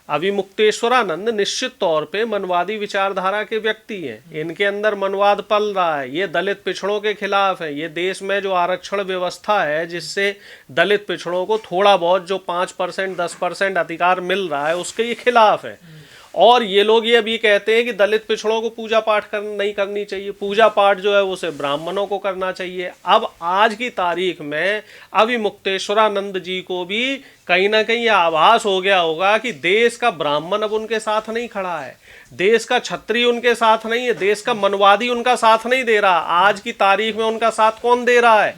अविमुक्तेश्वरानंद निश्चित तौर पे मनवादी विचारधारा के व्यक्ति हैं। इनके अंदर मनवाद पल रहा है, ये दलित पिछड़ों के खिलाफ है। ये देश में जो आरक्षण व्यवस्था है जिससे दलित पिछड़ों को थोड़ा बहुत जो 5% 10% अधिकार मिल रहा है उसके ये खिलाफ है। और ये लोग ये भी कहते हैं कि दलित पिछड़ों को पूजा पाठ नहीं करनी चाहिए, पूजा पाठ जो है वो सिर्फ ब्राह्मणों को करना चाहिए। अब आज की तारीख में अविमुक्तेश्वरानंद जी को भी कहीं ना कहीं आभास हो गया होगा कि देश का ब्राह्मण अब उनके साथ नहीं खड़ा है, देश का क्षत्रिय उनके साथ नहीं है, देश का मनवादी उनका साथ नहीं दे रहा। आज की तारीख में उनका साथ कौन दे रहा है?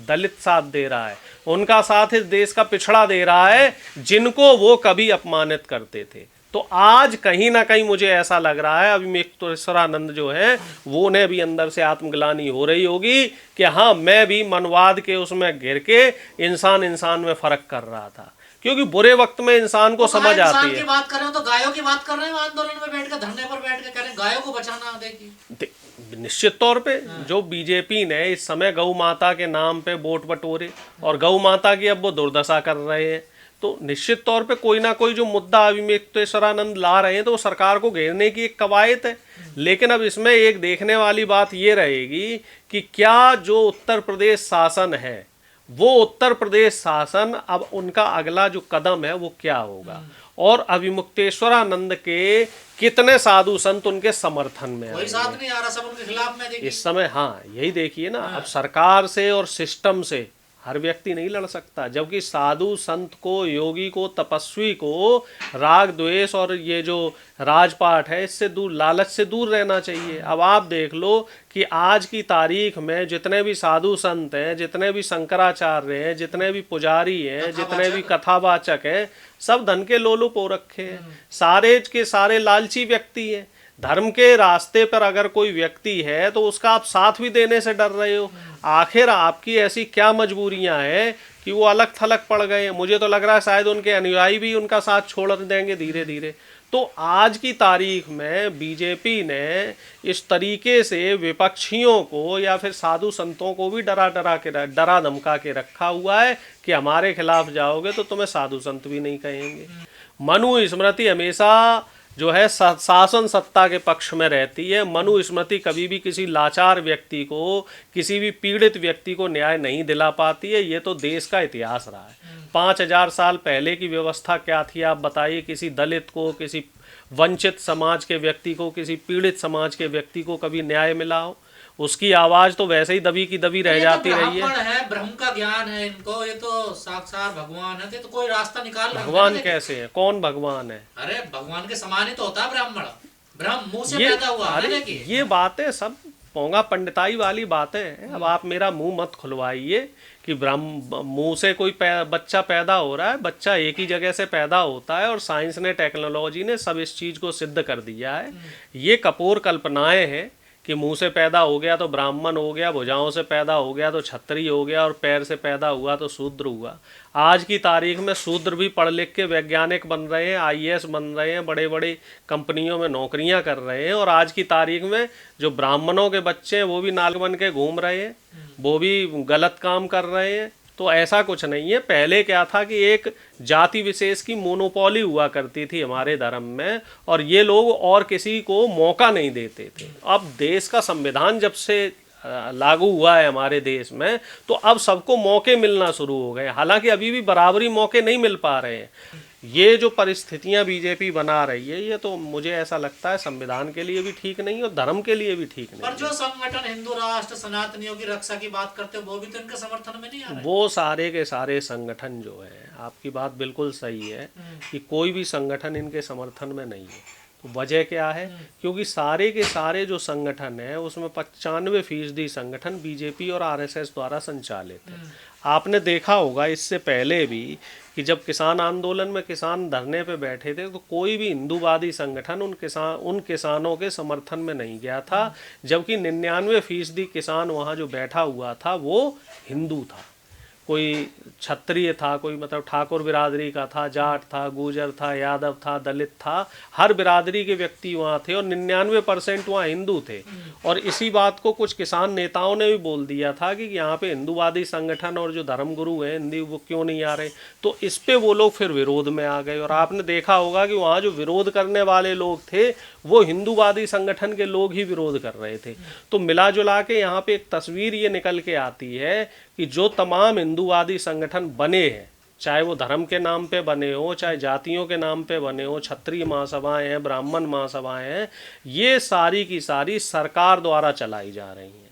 दलित साथ दे रहा है, उनका साथ इस देश का पिछड़ा दे रहा है जिनको वो कभी अपमानित करते थे। तो आज कहीं ना कहीं मुझे ऐसा लग रहा है अविमुक्तेश्वरानंद जो है वो ने भी अंदर से आत्मग्लानि हो रही होगी कि हाँ, मैं भी मनवाद के उसमें घिर के इंसान में फर्क कर रहा था, क्योंकि बुरे वक्त में इंसान को समझ आती है। की बात कर रहे हो तो गायों की बात कर रहे हैं, आंदोलन में बैठ कर, धरने पर बैठ कर कह रहे हैं गायों को बचाना। देखिए निश्चित तौर पे जो बीजेपी ने इस समय गौ माता के नाम पे वोट बटोरे और गौ माता की अब वो दुर्दशा कर रहे हैं, तो निश्चित तौर पे कोई ना कोई जो मुद्दा अविमुक्तेश्वरानंद ला रहे हैं तो वो सरकार को घेरने की एक कवायद है। लेकिन अब इसमें एक देखने वाली बात ये रहेगी कि क्या जो उत्तर प्रदेश शासन है वो उत्तर प्रदेश शासन अब उनका अगला जो कदम है वो क्या होगा, और अविमुक्तेश्वरानंद के कितने साधु संत उनके समर्थन में कोई साथ नहीं आ रहा, सब उनके खिलाफ में इस समय। हाँ, यही देखिए ना, अब सरकार से और सिस्टम से हर व्यक्ति नहीं लड़ सकता, जबकि साधु संत को, योगी को, तपस्वी को राग द्वेष और ये जो राजपाट है इससे दूर, लालच से दूर रहना चाहिए। अब आप देख लो कि आज की तारीख में जितने भी साधु संत हैं, जितने भी शंकराचार्य हैं, जितने भी पुजारी हैं, जितने भी कथावाचक हैं, सब धन के लोलुप हो रखे हैं, सारे के सारे लालची व्यक्ति हैं। धर्म के रास्ते पर अगर कोई व्यक्ति है तो उसका आप साथ भी देने से डर रहे हो। आखिर आपकी ऐसी क्या मजबूरियां हैं कि वो अलग थलग पड़ गए हैं? मुझे तो लग रहा है शायद उनके अनुयायी भी उनका साथ छोड़ देंगे धीरे धीरे। तो आज की तारीख में बीजेपी ने इस तरीके से विपक्षियों को या फिर साधु संतों को भी डरा धमका के रखा हुआ है कि हमारे खिलाफ जाओगे तो तुम्हें साधु संत भी नहीं कहेंगे। मनु स्मृति हमेशा जो है शासन सत्ता के पक्ष में रहती है। मनु स्मृति कभी भी किसी लाचार व्यक्ति को, किसी भी पीड़ित व्यक्ति को न्याय नहीं दिला पाती है। ये तो देश का इतिहास रहा है। 5000 साल पहले की व्यवस्था क्या थी आप बताइए? किसी दलित को, किसी वंचित समाज के व्यक्ति को, किसी पीड़ित समाज के व्यक्ति को कभी न्याय मिला हो? उसकी आवाज तो वैसे ही दबी की दबी रह जाती रही है। ब्रह्म का ज्ञान है इनको, ये तो साक्षात भगवान है, तो कोई रास्ता निकाल। भगवान कैसे है? कौन भगवान है? अरे भगवान के समान ही तो होता है ब्राह्मण, ब्रह्म मुंह से पैदा हुआ। अरे ये बातें सब पोंगा पंडिताई वाली बातें हैं। अब आप मेरा मुंह मत खुलवाइए कि ब्रह्म मुंह से कोई बच्चा पैदा हो रहा है। बच्चा एक ही जगह से पैदा होता है और साइंस ने, टेक्नोलॉजी ने सब इस चीज को सिद्ध कर दिया है। ये कपोर कल्पनाएं हैं कि मुंह से पैदा हो गया तो ब्राह्मण हो गया, भुजाओं से पैदा हो गया तो क्षत्रिय हो गया, और पैर से पैदा हुआ तो शूद्र हुआ। आज की तारीख में शूद्र भी पढ़ लिख के वैज्ञानिक बन रहे हैं, आईएएस बन रहे हैं, बड़े बड़े कंपनियों में नौकरियां कर रहे हैं। और आज की तारीख में जो ब्राह्मणों के बच्चे हैं वो भी नाग बन के घूम रहे हैं, वो भी गलत काम कर रहे हैं। तो ऐसा कुछ नहीं है। पहले क्या था कि एक जाति विशेष की मोनोपोली हुआ करती थी हमारे धर्म में, और ये लोग और किसी को मौका नहीं देते थे। अब देश का संविधान जब से लागू हुआ है हमारे देश में, तो अब सबको मौके मिलना शुरू हो गए। हालांकि अभी भी बराबरी मौके नहीं मिल पा रहे हैं। ये जो परिस्थितियां बीजेपी बना रही है, ये तो मुझे ऐसा लगता है संविधान के लिए भी ठीक नहीं और धर्म के लिए भी ठीक नहीं। पर जो संगठन हिंदू राष्ट्र सनातनियों की रक्षा की बात करते हैं वो भी तो इनके समर्थन में नहीं आ रहे। वो सारे के सारे संगठन जो है, आपकी बात बिल्कुल सही है कि कोई भी संगठन इनके समर्थन में नहीं है। तो वजह क्या है? क्योंकि सारे के सारे जो संगठन है उसमें 95% संगठन बीजेपी और आरएसएस द्वारा संचालित है। आपने देखा होगा इससे पहले भी कि जब किसान आंदोलन में किसान धरने पे बैठे थे तो कोई भी हिंदूवादी संगठन उन किसानों के समर्थन में नहीं गया था, जबकि 99% किसान वहाँ जो बैठा हुआ था वो हिंदू था। कोई क्षत्रिय था, कोई मतलब ठाकुर बिरादरी का था, जाट था, गुर्जर था, यादव था, दलित था, हर बिरादरी के व्यक्ति वहाँ थे और 99% वहाँ हिंदू थे। और इसी बात को कुछ किसान नेताओं ने भी बोल दिया था कि यहाँ पे हिंदूवादी संगठन और जो धर्मगुरु हैं हिंदी वो क्यों नहीं आ रहे। तो इस पे वो लोग फिर विरोध में आ गए और आपने देखा होगा कि वहाँ जो विरोध करने वाले लोग थे वो हिंदूवादी संगठन के लोग ही विरोध कर रहे थे। तो मिला जुला के यहाँ पे एक तस्वीर ये निकल के आती है कि जो तमाम हिंदूवादी संगठन बने हैं, चाहे वो धर्म के नाम पे बने हो, चाहे जातियों के नाम पे बने हो, क्षत्रिय महासभाएं हैं, ब्राह्मण महासभाएं हैं, ये सारी की सारी सरकार द्वारा चलाई जा रही हैं।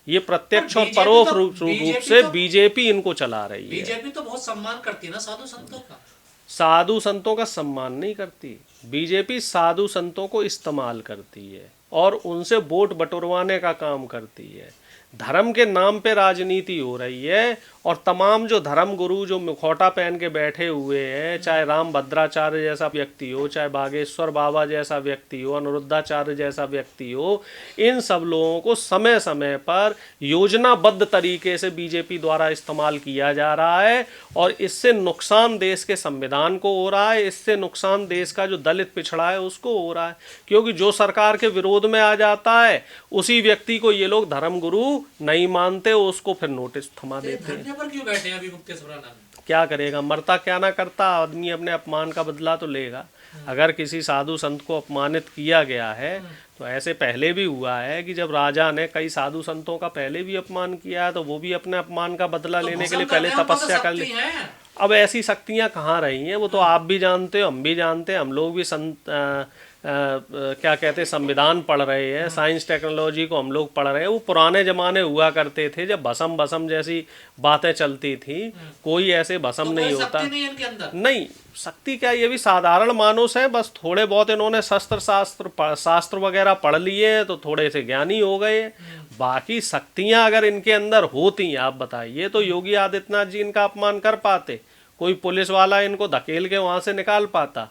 ये प्रत्यक्ष और परोक्ष रूप से बीजेपी इनको चला रही है। बीजेपी तो बहुत सम्मान करती है ना साधु संतों का। साधु संतों का सम्मान नहीं करती बीजेपी, साधु संतों को इस्तेमाल करती है और उनसे वोट बटोरवाने का काम करती है। धर्म के नाम पे राजनीति हो रही है और तमाम जो धर्म गुरु जो मुखौटा पहन के बैठे हुए हैं, चाहे राम भद्राचार्य जैसा व्यक्ति हो, चाहे बागेश्वर बाबा जैसा व्यक्ति हो, अनिरुद्धाचार्य जैसा व्यक्ति हो, इन सब लोगों को समय समय पर योजनाबद्ध तरीके से बीजेपी द्वारा इस्तेमाल किया जा रहा है और इससे नुकसान देश के संविधान को हो रहा है, इससे नुकसान देश का जो दलित पिछड़ा है उसको हो रहा है। क्योंकि जो सरकार के विरोध में आ जाता है उसी व्यक्ति को ये लोग धर्मगुरु नहीं मानते, उसको फिर नोटिस थमा देते हैं। पर क्यों बैठे हैं अभी मुक्तेश्वरानंद? क्या करेगा, मरता क्या ना करता, आदमी अपने अपमान का बदला तो लेगा। अगर किसी साधु संत को अपमानित किया गया है तो ऐसे पहले भी हुआ है कि जब राजा ने कई साधु संतों का पहले भी अपमान किया है तो वो भी अपने अपमान का बदला लेने के लिए पहले तपस्या कर ली। अब ऐसी शक्तियां कहाँ रही हैं वो तो आप भी जानते हो, हम भी जानते हैं, हम लोग भी क्या कहते हैं संविधान पढ़ रहे हैं, साइंस टेक्नोलॉजी को हम लोग पढ़ रहे हैं। वो पुराने जमाने हुआ करते थे जब भस्म भस्म जैसी बातें चलती थी, कोई ऐसे भस्म तो नहीं होता। नहीं इनके अंदर। नहीं शक्ति क्या, ये भी साधारण मानुष है, बस थोड़े बहुत इन्होंने शास्त्र वगैरह पढ़ लिए तो थोड़े से ज्ञानी हो गए। बाकी शक्तियां अगर इनके अंदर होती आप बताइए तो योगी आदित्यनाथ जी इनका अपमान कर पाते, कोई पुलिस वाला इनको धकेल के वहां से निकाल पाता।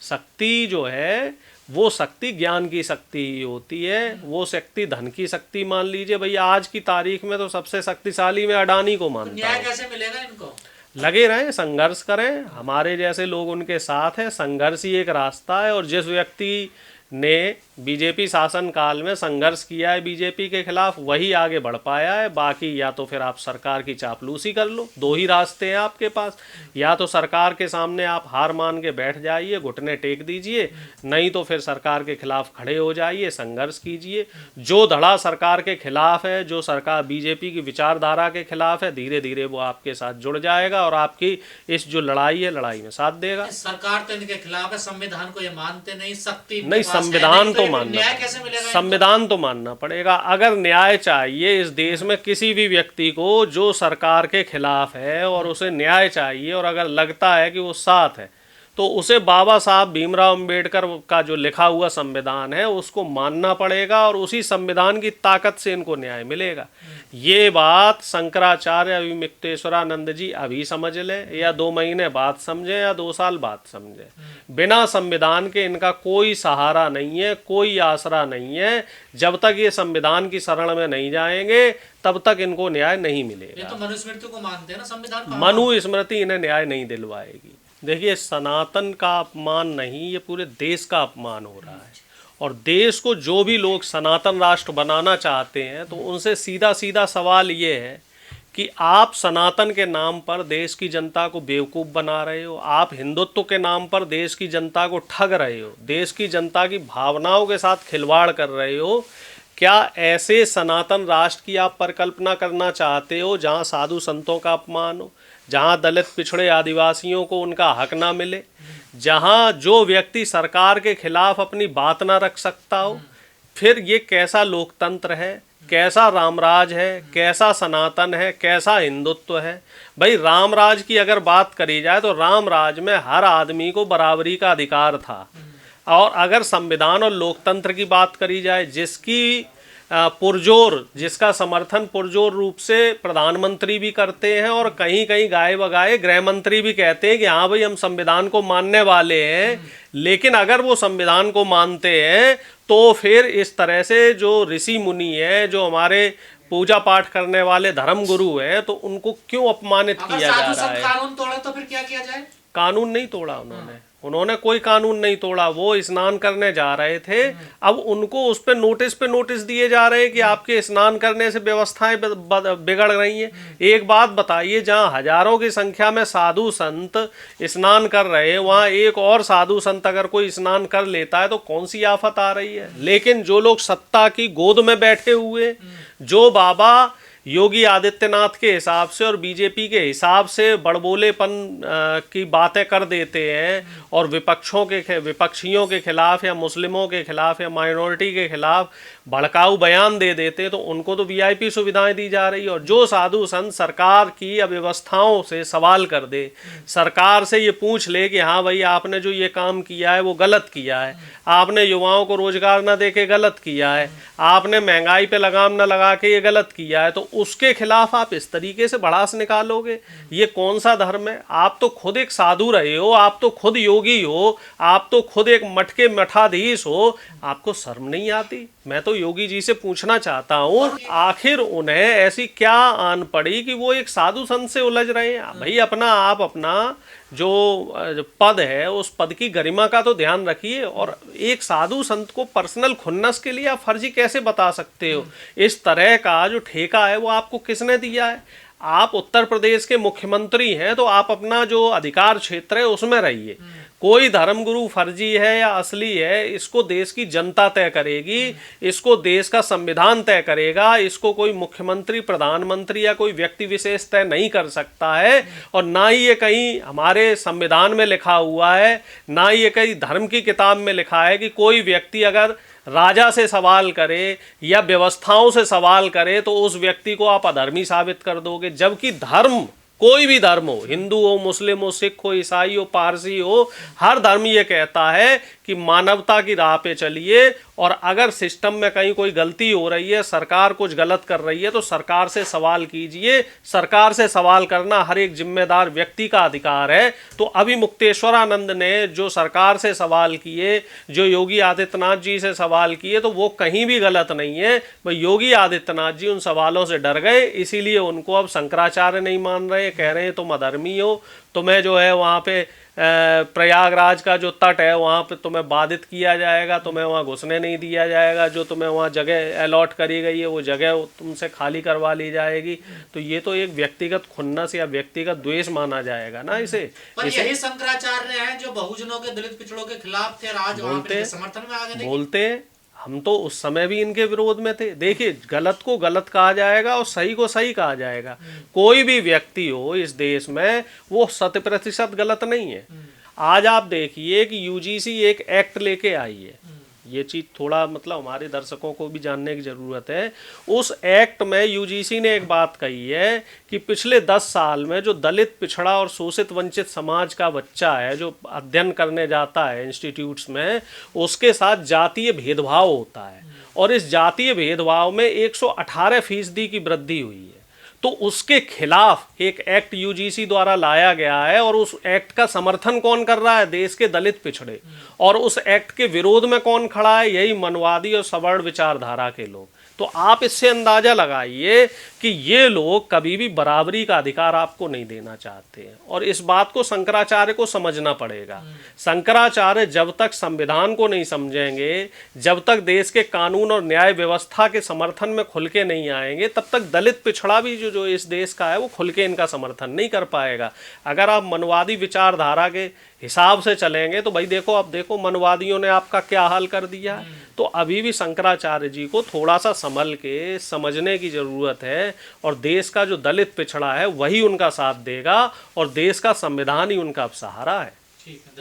शक्ति जो है वो शक्ति ज्ञान की शक्ति ही होती है, वो शक्ति धन की शक्ति मान लीजिए। भैया आज की तारीख में तो सबसे शक्तिशाली में अडानी को मानता हूं। न्याय कैसे मिलेगा इनको? लगे रहें, संघर्ष करें, हमारे जैसे लोग उनके साथ हैं। संघर्ष ही एक रास्ता है और जिस व्यक्ति ने बीजेपी शासन काल में संघर्ष किया है बीजेपी के खिलाफ वही आगे बढ़ पाया है। बाकी या तो फिर आप सरकार की चापलूसी कर लो, दो ही रास्ते हैं आपके पास, या तो सरकार के सामने आप हार मान के बैठ जाइए, घुटने टेक दीजिए, नहीं तो फिर सरकार के खिलाफ खड़े हो जाइए, संघर्ष कीजिए। जो धड़ा सरकार के खिलाफ है, जो सरकार बीजेपी की विचारधारा के खिलाफ है, धीरे धीरे वो आपके साथ जुड़ जाएगा और आपकी इस जो लड़ाई है लड़ाई में साथ देगा। सरकार तो इनके खिलाफ है, संविधान को ये मानते नहीं, शक्ति नहीं, संविधान तो मानना, न्याय कैसे मिलेगा? संविधान तो मानना पड़ेगा। अगर न्याय चाहिए इस देश में किसी भी व्यक्ति को जो सरकार के खिलाफ है और उसे न्याय चाहिए और अगर लगता है कि वो साथ है तो उसे बाबा साहब भीमराव अंबेडकर का जो लिखा हुआ संविधान है उसको मानना पड़ेगा और उसी संविधान की ताकत से इनको न्याय मिलेगा। ये बात शंकराचार्य अभी मुक्तेश्वरानंद जी अभी समझ लें या 2 महीने बाद समझें या 2 साल बाद समझें। बिना संविधान के इनका कोई सहारा नहीं है, कोई आसरा नहीं है। जब तक ये संविधान की शरण में नहीं जाएंगे तब तक इनको न्याय नहीं मिलेगा। ये तो मनुस्मृति को मानते हैं ना, संविधान मनुस्मृति इन्हें न्याय नहीं दिलवाएगी। देखिए सनातन का अपमान नहीं, ये पूरे देश का अपमान हो रहा है और देश को जो भी लोग सनातन राष्ट्र बनाना चाहते हैं तो उनसे सीधा सीधा सवाल ये है कि आप सनातन के नाम पर देश की जनता को बेवकूफ़ बना रहे हो, आप हिंदुत्व के नाम पर देश की जनता को ठग रहे हो, देश की जनता की भावनाओं के साथ खिलवाड़ कर रहे हो। क्या ऐसे सनातन राष्ट्र की आप परिकल्पना करना चाहते हो जहाँ साधु संतों का अपमान हो, जहाँ दलित पिछड़े आदिवासियों को उनका हक ना मिले, जहाँ जो व्यक्ति सरकार के खिलाफ अपनी बात ना रख सकता हो? फिर ये कैसा लोकतंत्र है, कैसा रामराज है, कैसा सनातन है, कैसा हिंदुत्व है? भाई रामराज की अगर बात करी जाए तो रामराज में हर आदमी को बराबरी का अधिकार था। और अगर संविधान और लोकतंत्र की बात करी जाए जिसकी पुरजोर, जिसका समर्थन पुरजोर रूप से प्रधानमंत्री भी करते हैं और कहीं कहीं गाए बगाए गृह मंत्री भी कहते हैं कि हाँ भाई हम संविधान को मानने वाले हैं, लेकिन अगर वो संविधान को मानते हैं तो फिर इस तरह से जो ऋषि मुनि है, जो हमारे पूजा पाठ करने वाले धर्म गुरु हैं, तो उनको क्यों अपमानित अगर किया जा साधु रहा संत है? कानून तोड़े तो फिर क्या किया जाए? कानून नहीं तोड़ा उन्होंने कोई कानून नहीं तोड़ा। वो स्नान करने जा रहे थे, अब उनको उस पे नोटिस दिए जा रहे हैं कि आपके स्नान करने से व्यवस्थाएं बिगड़ रही हैं। एक बात बताइए, जहां हजारों की संख्या में साधु संत स्नान कर रहे हैं, वहां एक और साधु संत अगर कोई स्नान कर लेता है तो कौन सी आफत आ रही है? लेकिन जो लोग सत्ता की गोद में बैठे हुए, जो बाबा योगी आदित्यनाथ के हिसाब से और बीजेपी के हिसाब से बड़बोलेपन की बातें कर देते हैं और विपक्षियों के खिलाफ या मुस्लिमों के खिलाफ या माइनॉरिटी के खिलाफ भड़काऊ बयान दे देते हैं, तो उनको तो वीआईपी सुविधाएं दी जा रही है। और जो साधु संत सरकार की अव्यवस्थाओं से सवाल कर दे, सरकार से ये पूछ ले कि हाँ भाई आपने जो ये काम किया है वो गलत किया है, आपने युवाओं को रोजगार न दे के गलत किया है, आपने महंगाई पे लगाम न लगा के ये गलत किया है, तो उसके खिलाफ आप इस तरीके से भड़ास निकालोगे? ये कौन सा धर्म है? आप तो खुद एक साधु रहे हो, आप तो खुद योगी हो, आप तो खुद एक मठ के मठाधीश हो, आपको शर्म नहीं आती? मैं तो योगी जी से पूछना चाहता हूँ, आखिर उन्हें ऐसी क्या आन पड़ी कि वो एक साधु संत से उलझ रहे हैं? भाई अपना जो पद है उस पद की गरिमा का तो ध्यान रखिए। और एक साधु संत को पर्सनल खुन्नस के लिए आप फर्जी कैसे बता सकते हो? इस तरह का जो ठेका है वो आपको किसने दिया है? आप उत्तर प्रदेश के मुख्यमंत्री हैं, तो आप अपना जो अधिकार क्षेत्र है उसमें रहिए। कोई धर्मगुरु फर्जी है या असली है, इसको देश की जनता तय करेगी, इसको देश का संविधान तय करेगा, इसको कोई मुख्यमंत्री, प्रधानमंत्री या कोई व्यक्ति विशेष तय नहीं कर सकता है। और ना ही ये कहीं हमारे संविधान में लिखा हुआ है, ना ही ये कहीं धर्म की किताब में लिखा है कि कोई व्यक्ति अगर राजा से सवाल करे या व्यवस्थाओं से सवाल करे तो उस व्यक्ति को आप अधर्मी साबित कर दोगे। जबकि धर्म, कोई भी धर्म हो, हिंदू हो, मुस्लिम हो, सिख हो, ईसाई हो, पारसी हो, हर धर्म ये कहता है कि मानवता की राह पे चलिए। और अगर सिस्टम में कहीं कोई गलती हो रही है, सरकार कुछ गलत कर रही है, तो सरकार से सवाल कीजिए। सरकार से सवाल करना हर एक जिम्मेदार व्यक्ति का अधिकार है। तो अभी मुक्तेश्वरानंद ने जो सरकार से सवाल किए, जो योगी आदित्यनाथ जी से सवाल किए, तो वो कहीं भी गलत नहीं है। भाई योगी आदित्यनाथ जी उन सवालों से डर गए, इसीलिए उनको अब शंकराचार्य नहीं मान रहे, कह रहे हैं तुम अधर्मी हो, तुम्हें जो है वहाँ पे प्रयागराज का जो तट है वहाँ पे तुम्हें बाधित किया जाएगा, तुम्हें वहाँ घुसने नहीं दिया जाएगा, जो तुम्हें वहाँ जगह अलॉट करी गई है वो जगह तुमसे खाली करवा ली जाएगी। तो ये तो एक व्यक्तिगत खुन्नस या व्यक्तिगत द्वेष माना जाएगा ना इसे। पर यही शंकराचार्य हैं जो बहुजनों के, दलित पिछड़ों के खिलाफ थे, आज वहाँ पे समर्थन में आ गए। बोलते हम तो उस समय भी इनके विरोध में थे। देखिए, गलत को गलत कहा जाएगा और सही को सही कहा जाएगा। कोई भी व्यक्ति हो इस देश में, वो 100% गलत नहीं है। आज आप देखिए कि यूजीसी एक एक्ट लेके आई है, ये चीज़ थोड़ा मतलब हमारे दर्शकों को भी जानने की ज़रूरत है। उस एक्ट में यूजीसी ने एक बात कही है कि पिछले 10 साल में जो दलित, पिछड़ा और शोषित वंचित समाज का बच्चा है जो अध्ययन करने जाता है इंस्टीट्यूट्स में, उसके साथ जातीय भेदभाव होता है। और इस जातीय भेदभाव में 118% की वृद्धि हुई है। तो उसके खिलाफ एक एक्ट यूजीसी द्वारा लाया गया है। और उस एक्ट का समर्थन कौन कर रहा है? देश के दलित पिछड़े। और उस एक्ट के विरोध में कौन खड़ा है? यही मनवादी और सवर्ण विचारधारा के लोग। तो आप इससे अंदाजा लगाइए कि ये लोग कभी भी बराबरी का अधिकार आपको नहीं देना चाहते हैं। और इस बात को शंकराचार्य को समझना पड़ेगा। शंकराचार्य जब तक संविधान को नहीं समझेंगे, जब तक देश के कानून और न्याय व्यवस्था के समर्थन में खुल के नहीं आएंगे, तब तक दलित पिछड़ा भी जो इस देश का है वो खुल के इनका समर्थन नहीं कर पाएगा। अगर आप मनवादी विचारधारा के हिसाब से चलेंगे तो भाई देखो, अब देखो मनवादियों ने आपका क्या हाल कर दिया है। तो अभी भी शंकराचार्य जी को थोड़ा सा संभल के समझने की ज़रूरत है। और देश का जो दलित पिछड़ा है वही उनका साथ देगा और देश का संविधान ही उनका अब सहारा है।